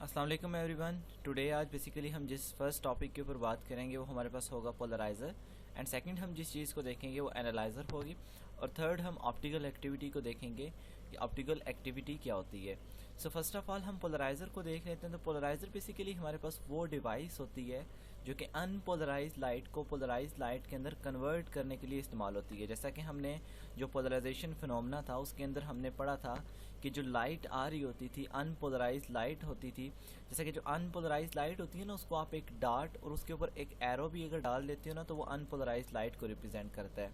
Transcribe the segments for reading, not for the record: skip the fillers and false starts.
अस्सलाम वालेकुम everyone. Today आज बेसिकली हम जिस फर्स्ट टॉपिक के ऊपर बात करेंगे वो हमारे पास होगा पोलराइज़र, एंड सेकंड हम जिस चीज़ को देखेंगे वो एनालाइज़र होगी, और थर्ड हम ऑप्टिकल एक्टिविटी को देखेंगे कि ऑप्टिकल एक्टिविटी क्या होती है। सो फर्स्ट ऑफ ऑल हम पोलराइज़र को देख लेते हैं। तो पोलराइज़र बेसिकली हमारे पास वो डिवाइस होती है जो कि अनपोलराइज लाइट को पोलराइज लाइट के अंदर कन्वर्ट करने के लिए इस्तेमाल होती है। जैसा कि हमने जो पोलराइजेशन फिनोमेना था उसके अंदर हमने पढ़ा था कि जो लाइट आ रही होती थी अनपोलराइज लाइट होती थी। जैसा कि जो अनपोलराइज लाइट होती है ना, उसको आप एक डार्ट और उसके ऊपर एक एरो भी अगर डाल देते हो ना, तो वो अनपोलराइज लाइट को रिप्रेजेंट करता है।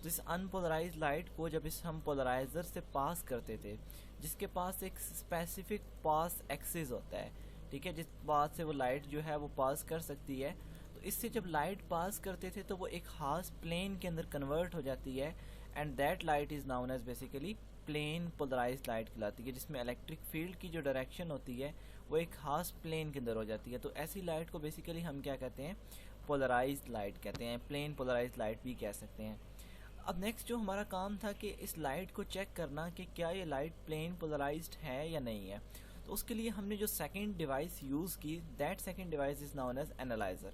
तो इस अनपोलराइज लाइट को जब हम पोलराइजर से पास करते थे, जिसके पास एक स्पेसिफिक पास एक्सिस होता है, ठीक है, जिस बात से वो लाइट जो है वो पास कर सकती है, तो इससे जब लाइट पास करते थे तो वो एक खास प्लेन के अंदर कन्वर्ट हो जाती है, and that light is known as basically plane polarised light कहलाती है, जिसमें इलेक्ट्रिक फील्ड की जो डायरेक्शन होती है वो एक खास प्लेन के अंदर हो जाती है। तो ऐसी लाइट को बेसिकली हम क्या कहते हैं, पोलराइज्ड लाइट कहते हैं, प्लेन पोलराइज्ड लाइट भी कह सकते हैं। अब नेक्स्ट जो हमारा काम था कि इस लाइट को चेक करना कि क्या ये लाइट प्लेन पोलराइज्ड है या नहीं है। तो उसके लिए हमने जो सेकंड डिवाइस यूज़ की, that second device is known as analyser.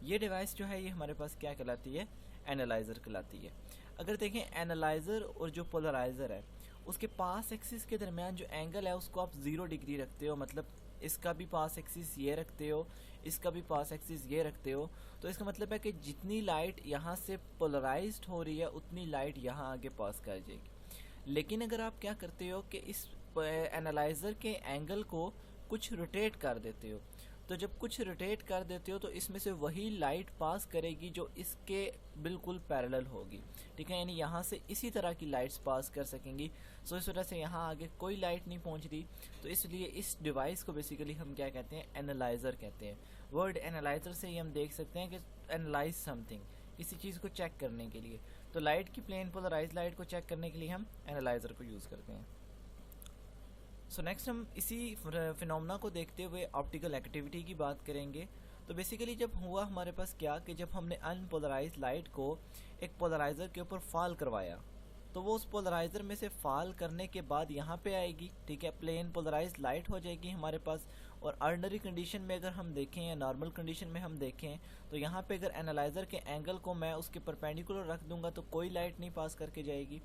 ये डिवाइस जो है ये हमारे पास क्या कहलाती है, एनालाइज़र कहलाती है। अगर देखें एनालाइज़र और जो पोलराइज़र है उसके पास एक्सिस के दरमियान जो एंगल है उसको आप 0 डिग्री रखते हो, मतलब इसका भी पास एक्सिस ये रखते हो, इसका भी पास एक्सिस ये रखते हो, तो इसका मतलब है कि जितनी लाइट यहाँ से पोलराइज्ड हो रही है उतनी लाइट यहाँ आगे पास कर जाएगी। लेकिन अगर आप क्या करते हो कि इस एनालाइज़र के एंगल को कुछ रोटेट कर देते हो, तो जब कुछ रोटेट कर देते हो तो इसमें से वही लाइट पास करेगी जो इसके बिल्कुल पैरेलल होगी, ठीक है, यानी यहाँ से इसी तरह की लाइट्स पास कर सकेंगी। सो इस वजह से यहाँ आगे कोई लाइट नहीं पहुँच रही, तो इसलिए इस डिवाइस को बेसिकली हम क्या कहते हैं, एनालाइज़र कहते हैं। वर्ड एनालाइज़र से ही हम देख सकते हैं कि एनालाइज समथिंग, किसी चीज़ को चेक करने के लिए। तो लाइट की प्लेन पोलराइज लाइट को चेक करने के लिए हम एनालाइज़र को यूज़ करते हैं। सो नेक्स्ट हम इसी फिनोमेना को देखते हुए ऑप्टिकल एक्टिविटी की बात करेंगे। तो बेसिकली जब हुआ हमारे पास क्या कि जब हमने अनपोलराइज लाइट को एक पोलराइज़र के ऊपर फॉल करवाया, तो वो उस पोलराइज़र में से फॉल करने के बाद यहाँ पे आएगी, ठीक है, प्लेन पोलराइज लाइट हो जाएगी हमारे पास। और ऑर्डिनरी कंडीशन में अगर हम देखें या नॉर्मल कंडीशन में हम देखें तो यहाँ पे अगर एनालाइज़र के एंगल को मैं उसके परपेंडिकुलर रख दूंगा तो कोई लाइट नहीं पास करके जाएगी।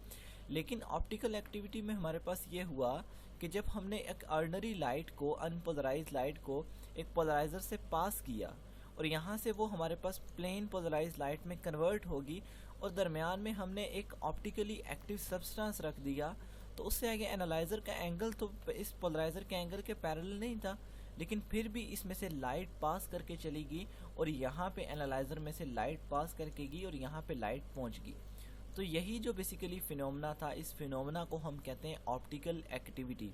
लेकिन ऑप्टिकल एक्टिविटी में हमारे पास ये हुआ कि जब हमने एक ऑर्डिनरी लाइट को, अनपोलराइज लाइट को एक पोलराइज़र से पास किया और यहाँ से वो हमारे पास प्लेन पोलराइज लाइट में कन्वर्ट होगी, और दरमियान में हमने एक ऑप्टिकली एक्टिव सब्सटेंस रख दिया, तो उससे आगे एनालाइज़र का एंगल तो इस पोलराइज़र के एंगल के पैरेलल नहीं था, लेकिन फिर भी इसमें से लाइट पास करके चलेगी और यहाँ पे एनालाइज़र में से लाइट पास करके गई और यहाँ पे लाइट पहुँच गई। तो यही जो बेसिकली फिनोमेना था, इस फिनोमेना को हम कहते हैं ऑप्टिकल एक्टिविटी।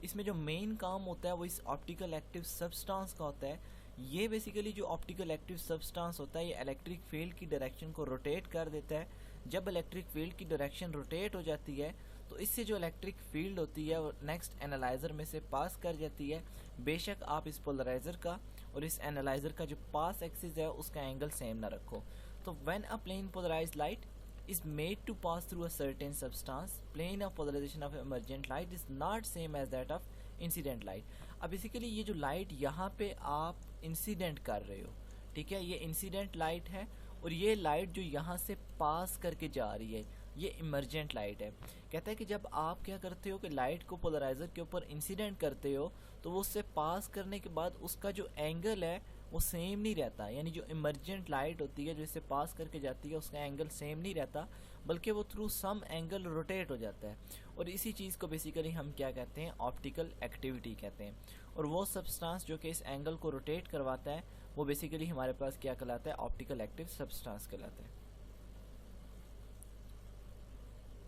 इसमें जो मेन काम होता है वो इस ऑप्टिकल एक्टिव सब्सटेंस का होता है। ये बेसिकली जो ऑप्टिकल एक्टिव सब्सटेंस होता है ये इलेक्ट्रिक फील्ड की डायरेक्शन को रोटेट कर देता है। जब इलेक्ट्रिक फील्ड की डायरेक्शन रोटेट हो जाती है तो इससे जो इलेक्ट्रिक फील्ड होती है वो नेक्स्ट एनालाइज़र में से पास कर जाती है। बेशक आप इस पोलराइज़र का और इस एनालाइज़र का जो पास एक्सिस है उसका एंगल सेम ना रखो। तो when a plane polarised light is made to pass through a certain substance, plane of polarization of emergent light is not same as that of incident light। अब basically ये जो light यहाँ पे आप incident कर रहे हो, ठीक है, ये इंसिडेंट लाइट है, और ये लाइट जो यहाँ से पास करके जा रही है ये इमरजेंट लाइट है। कहता है कि जब आप क्या करते हो कि लाइट को पोलराइज़र के ऊपर इंसिडेंट करते हो तो वो उससे पास करने के बाद उसका जो एंगल है वो सेम नहीं रहता, यानी जो इमरजेंट लाइट होती है जो इससे पास करके जाती है उसका एंगल सेम नहीं रहता, बल्कि वो थ्रू सम एंगल रोटेट हो जाता है। और इसी चीज़ को बेसिकली हम क्या कहते हैं, ऑप्टिकल एक्टिविटी कहते हैं। और वो सब्सटेंस जो कि इस एंगल को रोटेट करवाता है वो बेसिकली हमारे पास क्या कहलाता है, ऑप्टिकल एक्टिव सब्सटेंस कहलाता है।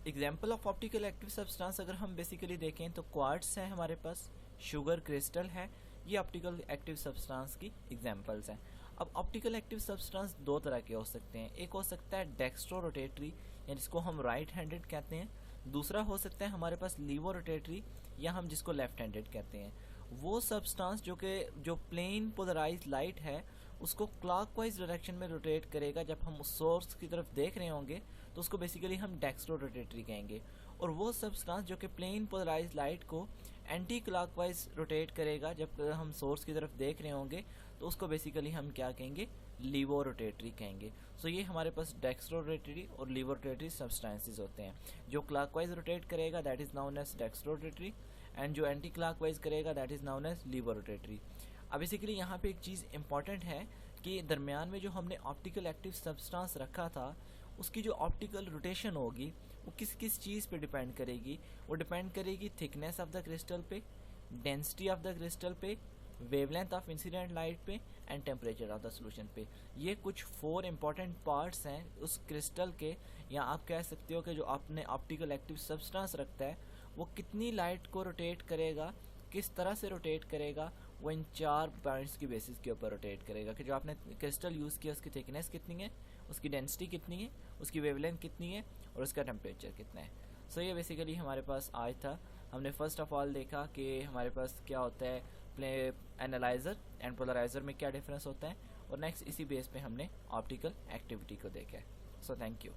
Example of optical active substance अगर हम बेसिकली देखें तो क्वार्ट्स है हमारे पास, शुगर क्रिस्टल है, ये ऑप्टिकल एक्टिव सब्सटेंस की एग्जांपल्स हैं। अब ऑप्टिकल एक्टिव सब्सटेंस दो तरह के हो सकते हैं, एक हो सकता है डेक्स्ट्रो रोटेटरी या जिसको हम राइट हैंडेड कहते हैं, दूसरा हो सकता है हमारे पास लीवो रोटेटरी या हम जिसको लेफ्ट हैंडेड कहते हैं। वो सब्सटेंस जो प्लेन पोलराइज लाइट है उसको क्लॉकवाइज डायरेक्शन में रोटेट करेगा, जब हम उस सोर्स की तरफ देख रहे होंगे तो उसको बेसिकली हम डेक्स्ट्रो रोटेटरी कहेंगे। और वो सब्सटेंस जो कि प्लेन पोलराइज लाइट को एंटी क्लॉकवाइज रोटेट करेगा जब हम सोर्स की तरफ देख रहे होंगे, तो उसको बेसिकली हम क्या कहेंगे, लीवो रोटेटरी कहेंगे। सो ये हमारे पास डेक्स्ट्रो रोटेटरी और लीवो रोटेटरी सब्सटेंसेस होते हैं। जो क्लॉकवाइज रोटेट करेगा that is known as dextrorotatory, and जो एंटी क्लॉकवाइज करेगा that is known as laevorotatory. अब बेसिकली यहाँ पे एक चीज़ इंपॉर्टेंट है कि दरमियान में जो हमने ऑप्टिकल एक्टिव सब्सटेंस रखा था, उसकी जो ऑप्टिकल रोटेशन होगी वो किस किस चीज़ पे डिपेंड करेगी, वो डिपेंड करेगी थिकनेस ऑफ द क्रिस्टल पे, डेंसिटी ऑफ द क्रिस्टल पे, वेवलेंथ ऑफ इंसिडेंट लाइट पे, and temperature of the solution पे। ये कुछ 4 इंपॉर्टेंट पार्ट्स हैं उस क्रिस्टल के, या आप कह सकते हो कि जो आपने ऑप्टिकल एक्टिव सब्सटेंस रखता है वो कितनी लाइट को रोटेट करेगा, किस तरह से रोटेट करेगा, वो इन 4 पॉइंट्स की बेसिस के ऊपर रोटेट करेगा कि जो आपने क्रिस्टल यूज़ किया उसकी थिकनेस कितनी है, उसकी डेंसिटी कितनी है, उसकी वेवलेंथ कितनी है, और उसका टेम्परेचर कितना है। सो ये बेसिकली हमारे पास आज था। हमने फर्स्ट ऑफ ऑल देखा कि हमारे पास क्या होता है एनालाइज़र एंड पोलराइज़र में क्या डिफरेंस होता है, और नेक्स्ट इसी बेस पे हमने ऑप्टिकल एक्टिविटी को देखा है। So thank you.